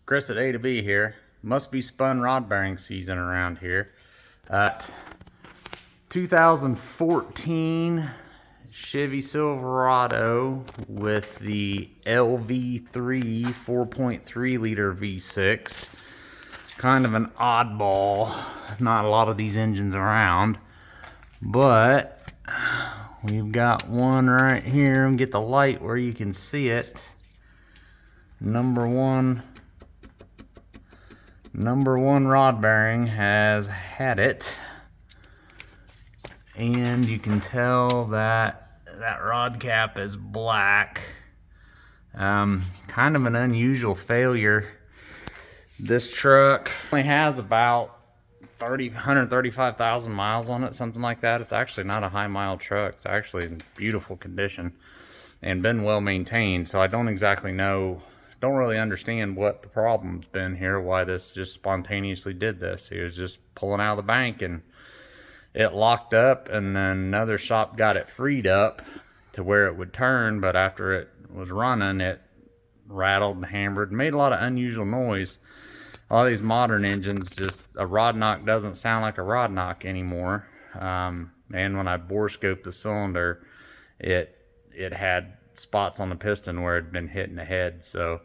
Chris at A to B here. Must be spun rod bearing season around here. 2014 Chevy Silverado with the LV3 4.3 liter V6. Kind of an oddball. Not a lot of these engines around, but we've got one right here. And get the light where you can see it. Number one rod bearing has had it, and you can tell that that rod cap is black. Kind of an unusual failure. This truck only has about 135,000 miles on it, something like that. It's actually not a high mile truck. It's actually in beautiful condition and been well maintained, so I don't exactly know, don't really understand what the problem's been here, why this just spontaneously did this. He was just pulling out of the bank and it locked up, and then another shop got it freed up to where it would turn, but after it was running, it rattled and hammered, made a lot of unusual noise. A lot of these modern engines, just a rod knock doesn't sound like a rod knock anymore. And when I bore scoped the cylinder, it had spots on the piston where it had been hitting the head. So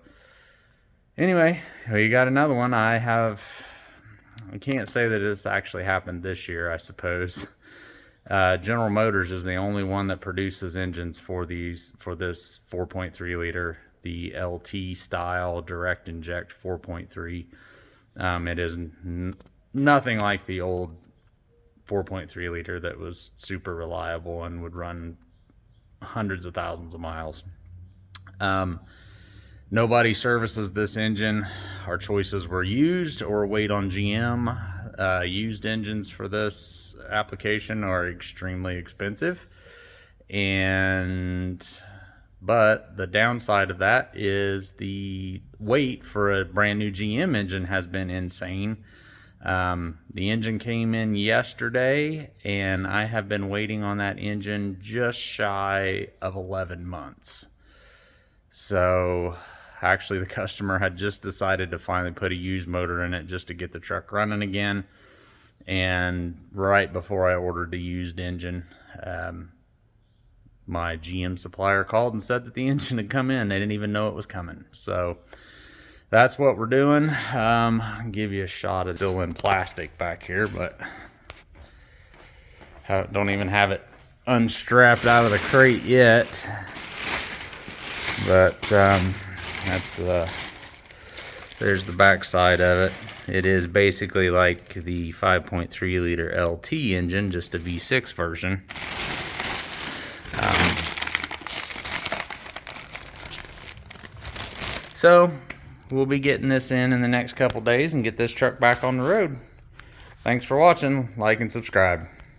anyway, you got another one. I can't say that this actually happened this year, I suppose. General Motors is the only one that produces engines for this 4.3 liter, the LT style direct inject 4.3. It is nothing like the old 4.3 liter that was super reliable and would run hundreds of thousands of miles. Nobody services this engine. Our choices were used or wait on GM. Used engines for this application are extremely expensive, but the downside of that is the wait for a brand new GM engine has been insane. The engine came in yesterday, and I have been waiting on that engine just shy of 11 months. So actually the customer had just decided to finally put a used motor in it just to get the truck running again. And right before I ordered the used engine, my GM supplier called and said that the engine had come in. They didn't even know it was coming. So that's what we're doing. I'll give you a shot of still in plastic back here, but don't even have it unstrapped out of the crate yet. But there's the back side of it. It is basically like the 5.3 liter LT engine, just a V6 version. So we'll be getting this in the next couple days and get this truck back on the road. Thanks for watching. Like and subscribe.